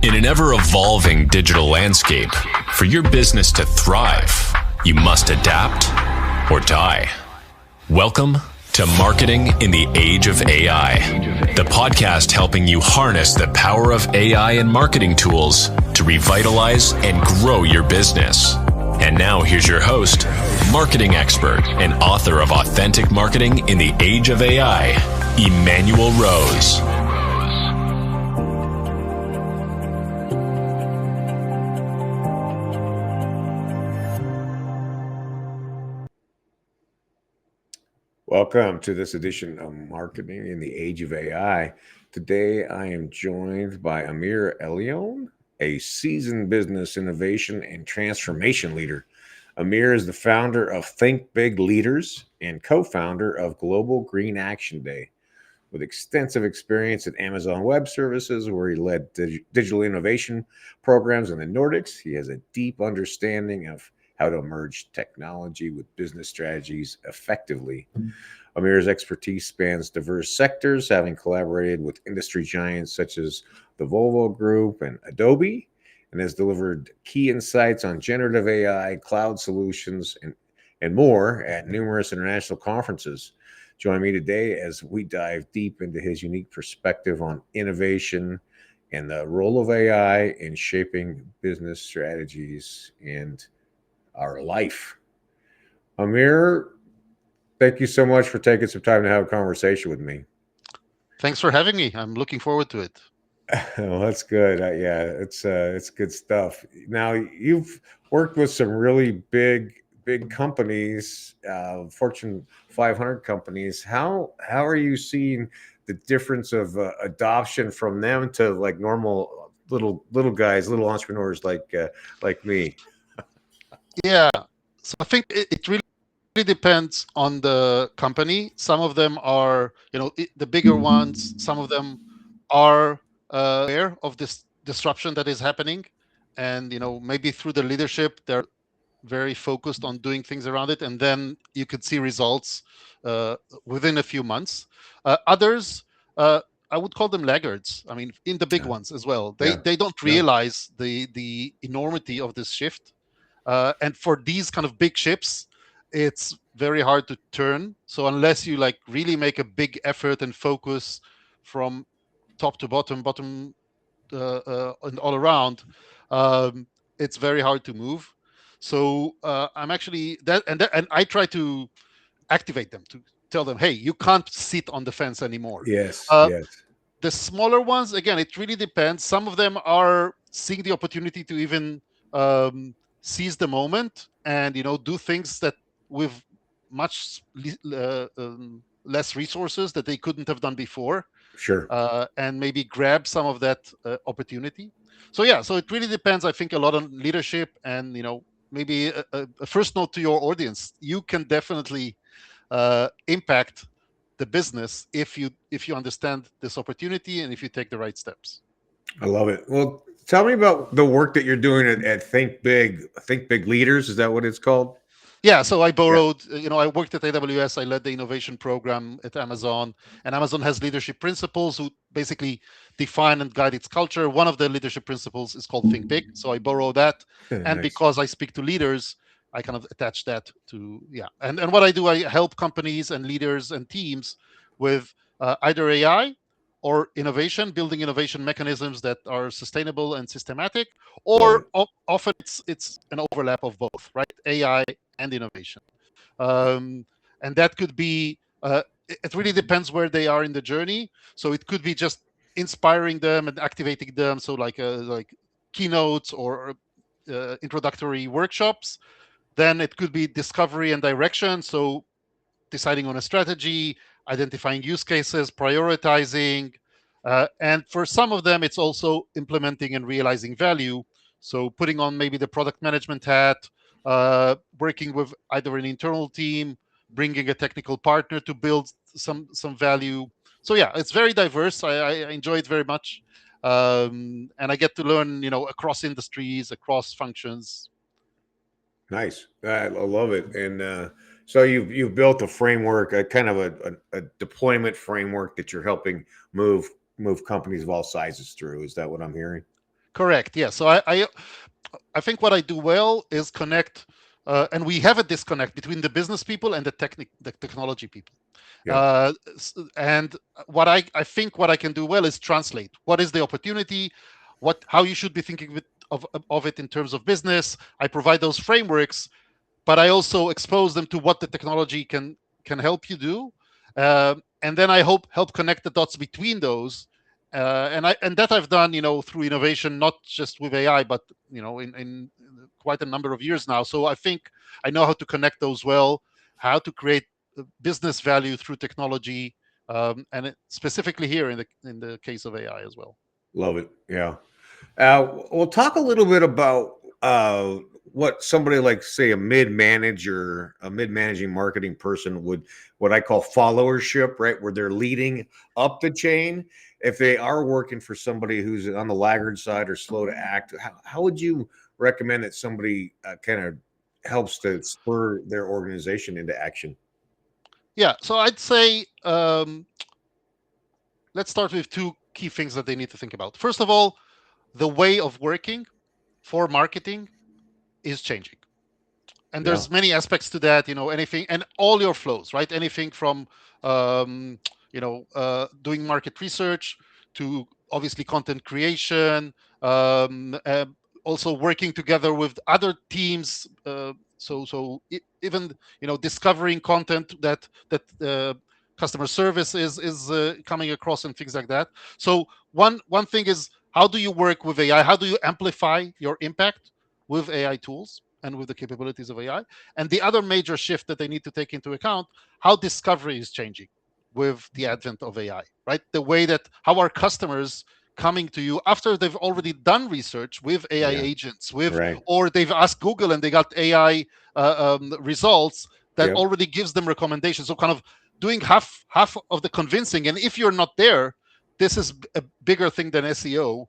In an ever-evolving digital landscape, for your business to thrive, you must adapt or die. Welcome to Marketing in the Age of AI, the podcast helping you harness the power of AI and marketing tools to revitalize and grow your business. And now here's your host, marketing expert and author of Authentic Marketing in the Age of AI, Emanuel Rose. Welcome to this edition of Marketing in the Age of AI. Today, I am joined by Amir Elion, a seasoned business innovation and transformation leader. Amir is the founder of Think Big Leaders and co-founder of Global Green Action Day. With extensive experience at Amazon Web Services, where he led digital innovation programs in the Nordics, he has a deep understanding of how to merge technology with business strategies effectively. Amir's expertise spans diverse sectors, having collaborated with industry giants such as the Volvo Group and Adobe, and has delivered key insights on generative AI, cloud solutions, and more at numerous international conferences. Join me today as we dive deep into his unique perspective on innovation and the role of AI in shaping business strategies and our life. Amir, thank you so much for taking some time to have a conversation with me. Thanks for having me. I'm looking forward to it. Well, that's good. Yeah, it's good stuff. Now, you've worked with some really big companies, Fortune 500 companies. How are you seeing the difference of adoption from them to like normal little guys, little entrepreneurs like me? Yeah. So I think it really depends on the company. Some of them are, the bigger ones, some of them are aware of this disruption that is happening. And, maybe through the leadership, they're very focused on doing things around it. And then you could see results within a few months. Others, I would call them laggards. I mean, in the big ones as well. They don't realize the enormity of this shift. And for these kind of big ships, it's very hard to turn. So unless you like really make a big effort and focus from top to bottom and all around, it's very hard to move. So I'm actually and I try to activate them to tell them, hey, you can't sit on the fence anymore. Yes. The smaller ones, again, it really depends. Some of them are seeing the opportunity to even seize the moment and do things that with much less resources that they couldn't have done before. Sure. And maybe grab some of that opportunity. So it really depends. I think a lot on leadership and maybe a first note to your audience. You can definitely impact the business if you understand this opportunity and if you take the right steps. I love it. Well, tell me about the work that you're doing at Think Big Leaders. Is that what it's called? Yeah, so I borrowed, I worked at AWS. I led the innovation program at Amazon, and Amazon has leadership principles who basically define and guide its culture. One of the leadership principles is called Think Big. So I borrow that. And Nice. Because I speak to leaders, I kind of attach that to, And what I do, I help companies and leaders and teams with either AI or innovation, building innovation mechanisms that are sustainable and systematic, or often it's an overlap of both, right? AI and innovation. And that could be, it really depends where they are in the journey. So it could be just inspiring them and activating them. So like keynotes or introductory workshops. Then it could be discovery and direction. So deciding on a strategy, identifying use cases, prioritizing. And for some of them, it's also implementing and realizing value. So putting on maybe the product management hat, working with either an internal team, bringing a technical partner to build some value. So it's very diverse. I enjoy it very much. And I get to learn, across industries, across functions. Nice. I love it. And so you've built a framework, a kind of a deployment framework that you're helping move companies of all sizes through. Is that what I'm hearing? Correct. Yeah. So I think what I do well is connect, and we have a disconnect between the business people and the technology people. Yeah. And what I think what I can do well is translate what is the opportunity, how you should be thinking of it in terms of business. I provide those frameworks, but I also expose them to what the technology can help you do, and then I help connect the dots between those. And that I've done, through innovation, not just with AI, but in quite a number of years now. So I think I know how to connect those well, how to create business value through technology, specifically here in the case of AI as well. Love it. Yeah. We'll talk a little bit about what somebody like, say, a mid-managing marketing person would, what I call followership, right? Where they're leading up the chain. If they are working for somebody who's on the laggard side or slow to act, how would you recommend that somebody kind of helps to spur their organization into action? Yeah. So I'd say, let's start with two key things that they need to think about. First of all, the way of working for marketing is changing, and Yeah. there's many aspects to that. Anything and all your flows, right? Anything from doing market research to obviously content creation, um, uh, also working together with other teams. Even discovering content that customer service is coming across and things like that. So one thing is, how do you work with AI? How do you amplify your impact with AI tools and with the capabilities of AI? And the other major shift that they need to take into account, how discovery is changing with the advent of AI, right? The way that how our customers coming to you after they've already done research with AI Yeah. agents, Right. or they've asked Google and they got AI results that Yep. already gives them recommendations. So kind of doing half of the convincing. And if you're not there, this is a bigger thing than SEO.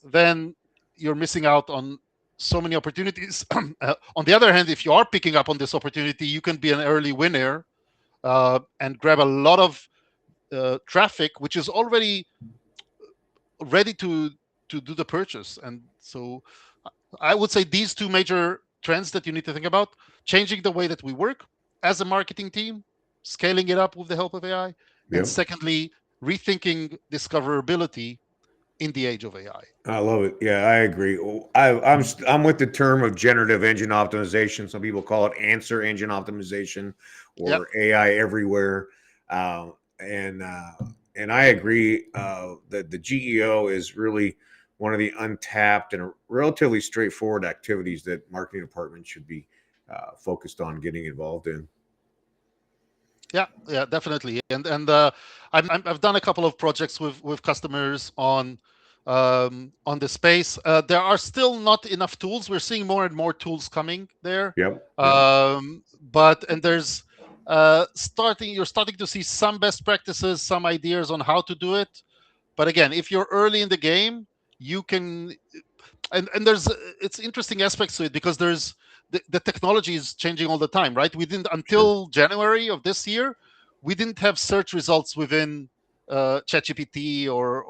Then you're missing out on so many opportunities. On the other hand, if you are picking up on this opportunity, you can be an early winner, and grab a lot of traffic, which is already ready to do the purchase. And so I would say these two major trends that you need to think about: changing the way that we work as a marketing team, scaling it up with the help of AI, and Yep. secondly, rethinking discoverability in the age of AI. I love it. Yeah, I agree. I'm with the term of generative engine optimization. Some people call it answer engine optimization Yep. or AI everywhere. Uh, and uh, and I agree that the GEO is really one of the untapped and relatively straightforward activities that marketing departments should be focused on getting involved in. Yeah, definitely. And I've done a couple of projects with customers on the space. There are still not enough tools. We're seeing more and more tools coming there. Yep. Yep. But and there's you're starting to see some best practices, some ideas on how to do it. But again, if you're early in the game, you can, and there's it's interesting aspects to it, because there's the technology is changing all the time, right? We didn't, Sure. until January of this year, we didn't have search results within ChatGPT or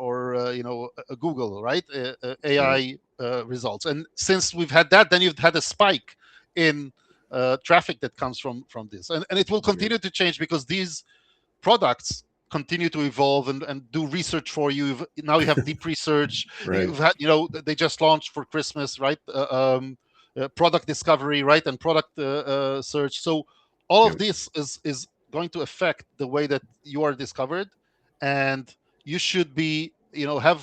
Google, right? Right. AI results. And since we've had that, then you've had a spike in traffic that comes from this, and it will Yeah. continue to change, because these products continue to evolve and do research for you. Now you have deep research. Right. You've had, they just launched for Christmas, right? Product discovery, right, and product search. So all of Yep. this is going to affect the way that you are discovered, and you should be, have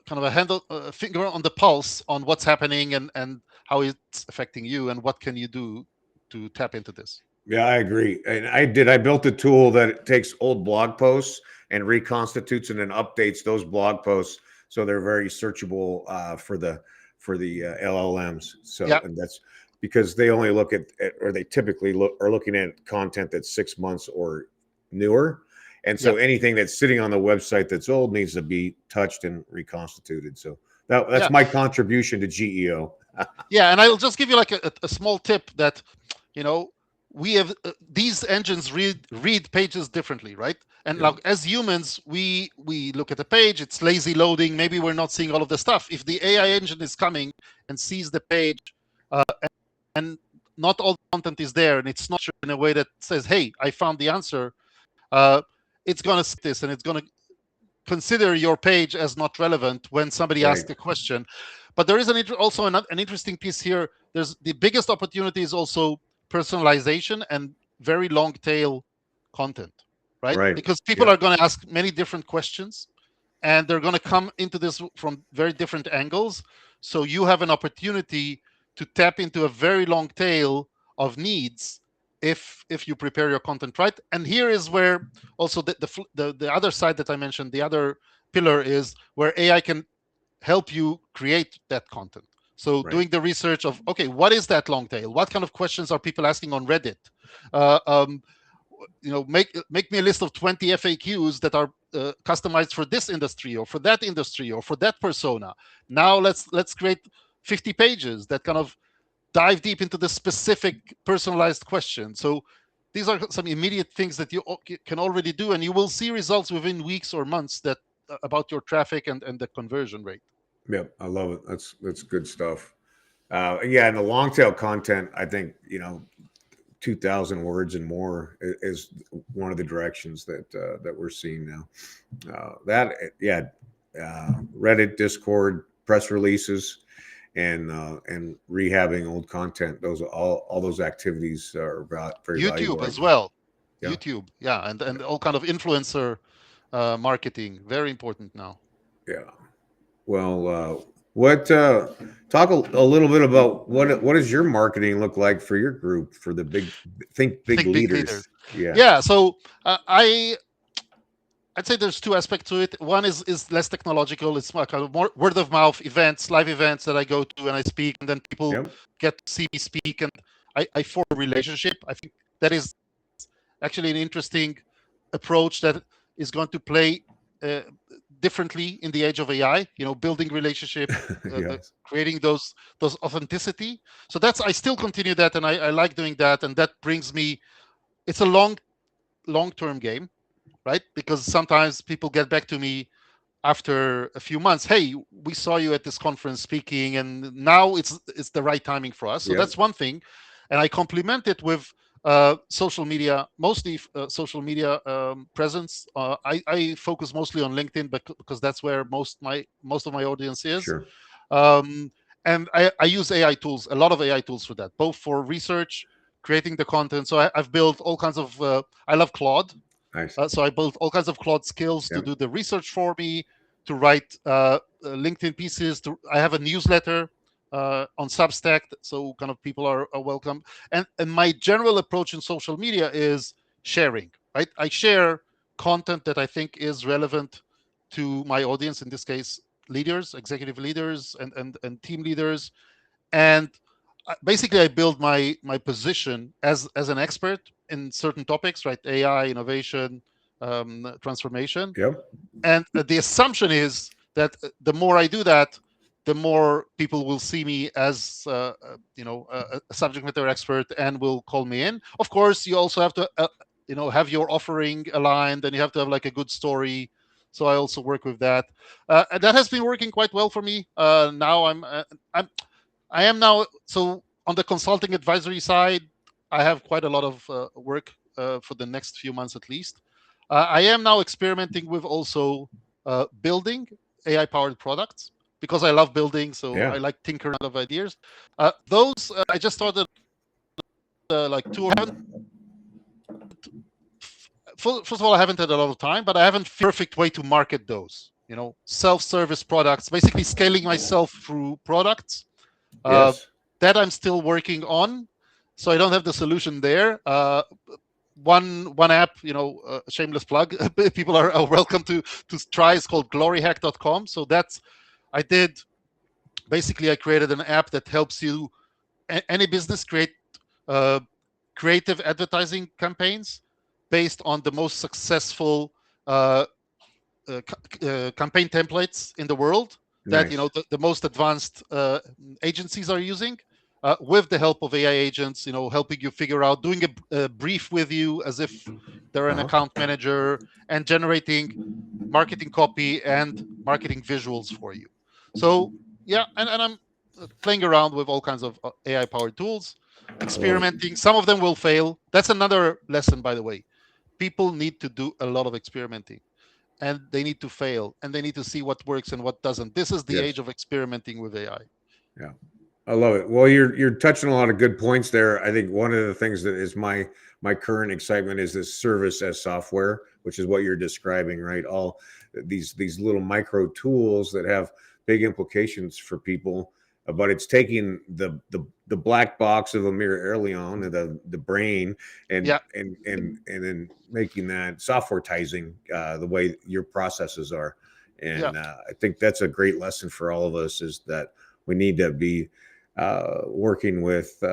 kind of a finger on the pulse on what's happening, and how it's affecting you, and what can you do to tap into this. Yeah, I agree. And I built a tool that takes old blog posts and reconstitutes and then updates those blog posts so they're very searchable for the LLMs. So, Yeah. and that's because they only look at or they typically are looking at content that's 6 months or newer. And Yeah. so anything that's sitting on the website that's old needs to be touched and reconstituted. So that's Yeah. my contribution to GEO. Yeah, and I'll just give you like a small tip that, you know, we have these engines read pages differently, right? And like as humans, we look at the page, it's lazy loading, maybe we're not seeing all of the stuff. If the AI engine is coming and sees the page and not all the content is there, and it's not in a way that says, hey, I found the answer, it's going to see this and it's going to consider your page as not relevant when somebody asks a question. But there is also an interesting piece here. There's the biggest opportunity is also personalization and very long tail content, right? Because people are going to ask many different questions, and they're going to come into this from very different angles. So you have an opportunity to tap into a very long tail of needs if you prepare your content right. And here is where also the other side that I mentioned, the other pillar, is where AI can help you create that content. So doing the research of, okay, what is that long tail? What kind of questions are people asking on Reddit? Make me a list of 20 FAQs that are customized for this industry or for that industry or for that persona. Now let's create 50 pages that kind of dive deep into the specific personalized question. So these are some immediate things that you can already do, and you will see results within weeks or months that about your traffic and the conversion rate. Yep, I love it. That's good stuff. And the long tail content, I think 2,000 words and more is one of the directions that we're seeing now. Reddit, Discord, press releases, and rehabbing old content. Those are all those activities are very valuable. YouTube as well. Yeah. YouTube, and all kind of influencer marketing, very important now. Yeah. Well, talk a little bit about what does your marketing look like for your group, for the big leaders? Yeah. So I'd say there's two aspects to it. One is less technological. It's kind of more word of mouth events, live events that I go to and I speak, and then people get to see me speak, and I form a relationship. I think that is actually an interesting approach that is going to play differently in the age of AI. Building relationship, creating those authenticity. So I still continue that, and I like doing that, and that brings me. It's a long-term game, right? Because sometimes people get back to me after a few months. Hey, we saw you at this conference speaking, and now it's the right timing for us. So that's one thing, and I complement it with social media, mostly social media presence. I focus mostly on LinkedIn, because that's where most of my audience is. Sure. And I use AI tools, a lot of AI tools for that, both for research, creating the content. So I've built all kinds of. I love Claude. Nice. So I built all kinds of Claude skills to do the research for me, to write LinkedIn pieces. I have a newsletter on Substack, so kind of people are welcome. And my general approach in social media is sharing, right? I share content that I think is relevant to my audience, in this case, leaders, executive leaders, and team leaders. And basically, I build my position as an expert in certain topics, right? AI, innovation, transformation. And the assumption is that the more I do that, the more people will see me as a subject matter expert and will call me in. Of course, you also have to have your offering aligned, and you have to have like a good story. So I also work with that, and that has been working quite well for me. Now I am now, so on the consulting advisory side, I have quite a lot of work for the next few months at least. I am now experimenting with also building AI-powered products, because I love building, so I like tinkering of ideas. Those I just started like 2 or 7. First of all, I haven't had a lot of time, but I haven't perfect way to market those. Self-service products, basically scaling myself through products. That I'm still working on, so I don't have the solution there. One app, shameless plug, people are welcome to try. It's called gloryhack.com. So I created an app that helps you, any business, create creative advertising campaigns based on the most successful campaign templates in the world. Nice. That the most advanced agencies are using. with the help of AI agents, helping you figure out, doing a brief with you as if they're an Uh-huh. account manager, and generating marketing copy and marketing visuals for you. So yeah, and I'm playing around with all kinds of AI powered tools, I love it. experimenting. Some of them will fail. That's another lesson, by the way. People need to do a lot of experimenting, and they need to fail, and they need to see what works and what doesn't. This is the age Yes. of experimenting with AI. Yeah. I love it. Well, you're touching a lot of good points there. I think one of the things that is my current excitement is this service as software, which is what you're describing, right? All these little micro tools that have big implications for people, but it's taking the black box of Amir Elion, the brain, and Yeah, then making that softwareizing the way your processes are. yeah, And I think that's a great lesson for all of us, is that we need to be working with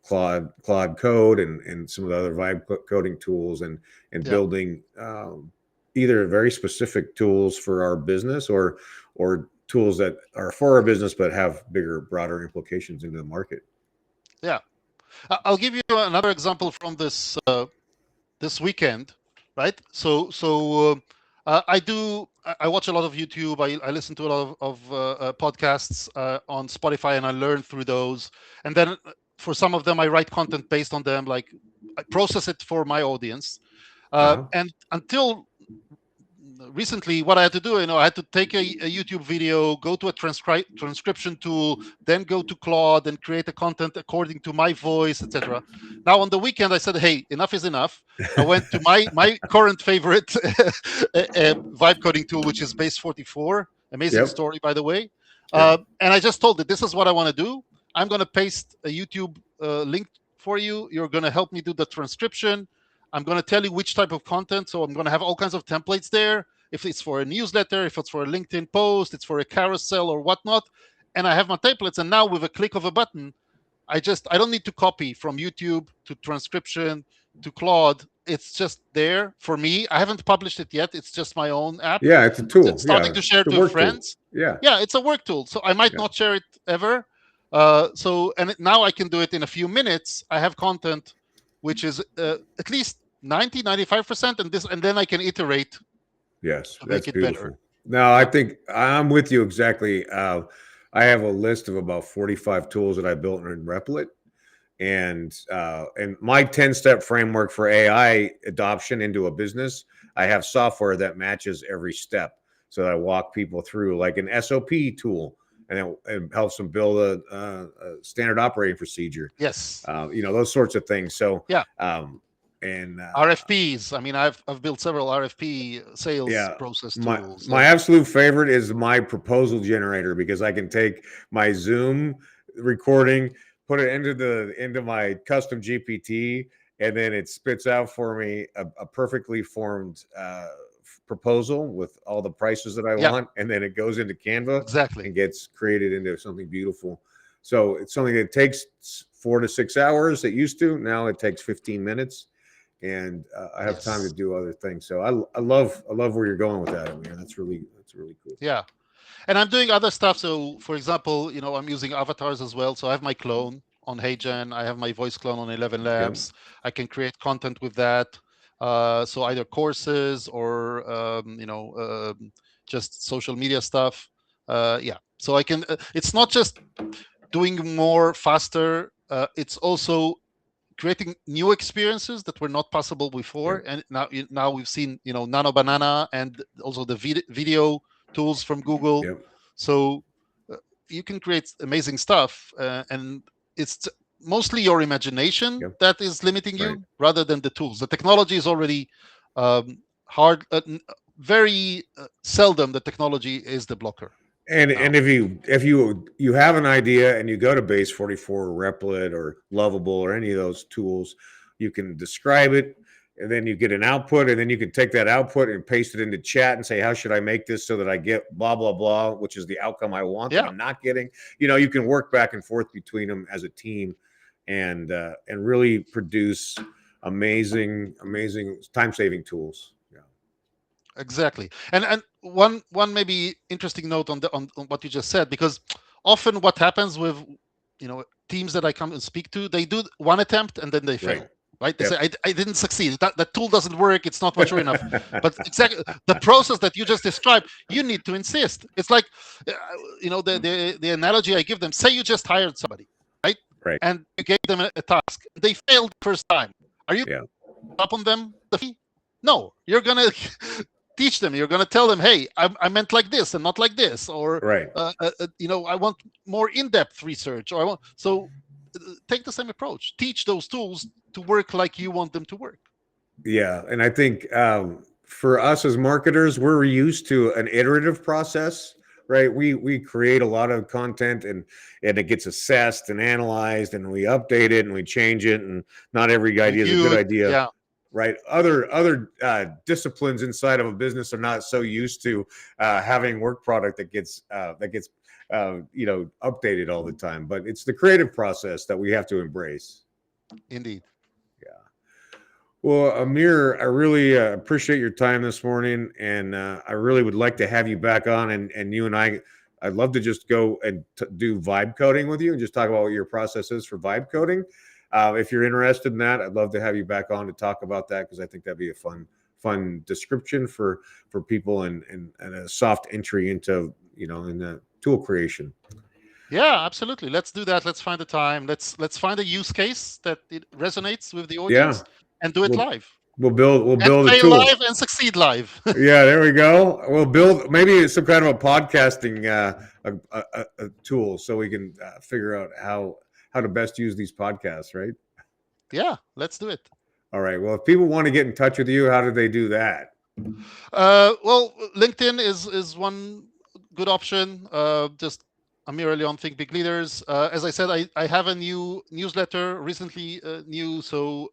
Claude Code and some of the other vibe coding tools, and yeah, building either very specific tools for our business, or tools that are for our business but have bigger, broader implications into the market. yeah. I'll give you another example from this weekend, right? I watch a lot of YouTube. I listen to a lot of podcasts on Spotify, and I learn through those. And then for some of them, I write content based on them, like I process it for my audience. Uh-huh. And until recently, what I had to do, I had to take a YouTube video, go to a transcription tool, then go to Claude and create the content according to my voice, etc. Now on the weekend, I said, "Hey, enough is enough." I went to my current favorite vibe coding tool, which is Base 44. Amazing Yep. story, by the way. Yep. And I just told it, "This is what I want to do. I'm going to paste a YouTube link for you. You're going to help me do the transcription. I'm going to tell you which type of content. So I'm going to have all kinds of templates there. If it's for a newsletter, if it's for a LinkedIn post, it's for a carousel or whatnot. And I have my templates. And now with a click of a button, I don't need to copy from YouTube to transcription to Claude. It's just there for me. I haven't published it yet. It's just my own app. Yeah, it's a tool. Starting Yeah, to share the to work tool. friends. Yeah. Yeah, it's a work tool. So I might Yeah. not share it ever. Now I can do it in a few minutes. I have content which is at least 90-95%, and then I can iterate Yes, to that's make it better. beautiful. No, I Yeah, think I'm with you exactly. I have a list of about 45 tools that I built in Replit, and my 10-step framework for AI adoption into a business. I have software that matches every step, so that I walk people through, like an SOP tool, and it helps them build a standard operating procedure. yes, Those sorts of things. So, yeah. and RFPs. I mean, I've built several RFP sales yeah, process my tools, my and absolute favorite is my proposal generator, because I can take my Zoom recording, put it into my custom GPT, and then it spits out for me a perfectly formed proposal with all the prices that I yeah, want, and then it goes into Canva exactly. and gets created into something beautiful. So it's something that takes 4 to 6 hours. It used to. Now it takes 15 minutes, and I have time to Yes, do other things. So I love where you're going with that, Amir. That's really cool. yeah. And I'm doing other stuff. So, for example, I'm using avatars as well. So I have my clone on HeyGen. I have my voice clone on 11 Yep. Labs. I can create content with that. So either courses or just social media stuff. Yeah. So I can. It's not just doing more faster. It's also creating new experiences that were not possible before. Yep. And now we've seen Nano Banana and also the video tools from Google. Yep. So you can create amazing stuff, and it's mostly your imagination Yep. that is limiting Right. you rather than the tools. The technology is already hard. Very seldom the technology is the blocker And now. if you have an idea and you go to Base 44 or Replit or Lovable or any of those tools, you can describe it, and then you get an output, and then you can take that output and paste it into chat and say, how should I make this so that I get blah blah blah, which is the outcome I want that Yeah, I'm not getting. You can work back and forth between them as a team, and really produce amazing time saving tools. Yeah. exactly. And one maybe interesting note on what you just said, because often what happens with teams that I come and speak to, they do one attempt and then they fail. Right? They say, I didn't succeed. That tool doesn't work. It's not mature enough. But exactly the process that you just described, you need to insist. It's like, the analogy I give them, say you just hired somebody, right? And you gave them a task. They failed the first time. Are you up on them? No, you're going to teach them. You're going to tell them, hey, I meant like this and not like this. Or, I want more in-depth research. So take the same approach. Teach those tools to work like you want them to work. Yeah. And I think for us as marketers, we're used to an iterative process, right? We create a lot of content and it gets assessed and analyzed and we update it and we change it. And not every idea is a good idea. Yeah. Right. Other disciplines inside of a business are not so used to having work product that gets updated all the time. But it's the creative process that we have to embrace. Indeed. Yeah. Well, Amir, I really appreciate your time this morning, and I really would like to have you back on. And you and I'd love to just go and do vibe coding with you and just talk about what your process is for vibe coding. If you're interested in that, I'd love to have you back on to talk about that, because I think that'd be a fun description for people and a soft entry into in the tool creation. Yeah, absolutely. Let's do that. Let's find the time. Let's find a use case that it resonates with the audience and do it live. We'll build a tool live and succeed live. Yeah, there we go. We'll build maybe some kind of a podcasting a tool so we can figure out how to best use these podcasts, right? Yeah, let's do it. All right. Well, if people want to get in touch with you, how do they do that? Well, LinkedIn is one good option. Just Amir Elion, Think Big Leaders. As I said, I have a new newsletter recently new. So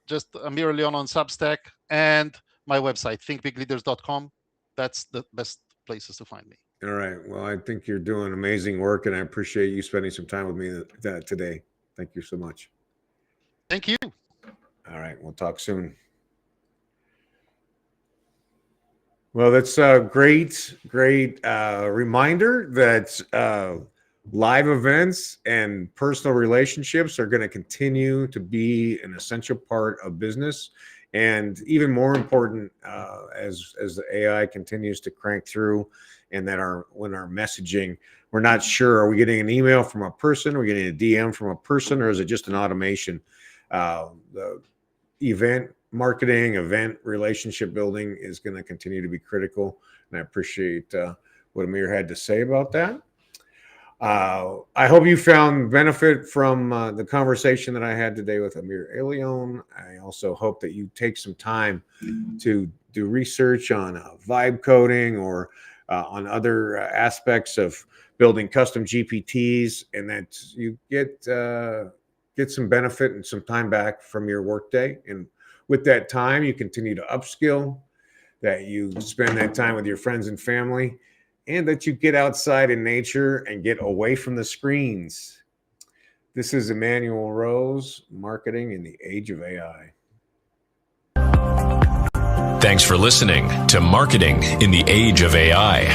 just Amir Elion on Substack and my website, thinkbigleaders.com. That's the best places to find me. All right. Well, I think you're doing amazing work, and I appreciate you spending some time with me today. Thank you so much. Thank you. All right. We'll talk soon. Well, that's a great reminder that live events and personal relationships are going to continue to be an essential part of business. And even more important, as the AI continues to crank through, and that when our messaging, we're not sure, are we getting an email from a person, are we getting a DM from a person, or is it just an automation? The event marketing, event relationship building is going to continue to be critical. And I appreciate what Amir had to say about that. I hope you found benefit from the conversation that I had today with Amir Elion. I also hope that you take some time to do research on vibe coding or on other aspects of building custom GPTs, and that you get some benefit and some time back from your workday. And with that time, you continue to upskill, that you spend that time with your friends and family, and that you get outside in nature and get away from the screens. This is Emanuel Rose, Marketing in the Age of AI. Thanks for listening to Marketing in the Age of AI.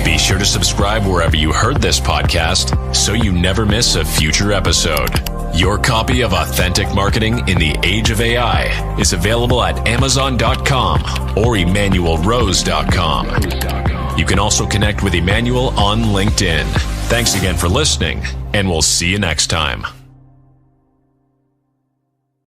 Be sure to subscribe wherever you heard this podcast so you never miss a future episode. Your copy of Authentic Marketing in the Age of AI is available at Amazon.com or EmanuelRose.com. You can also connect with Emanuel on LinkedIn. Thanks again for listening, and we'll see you next time.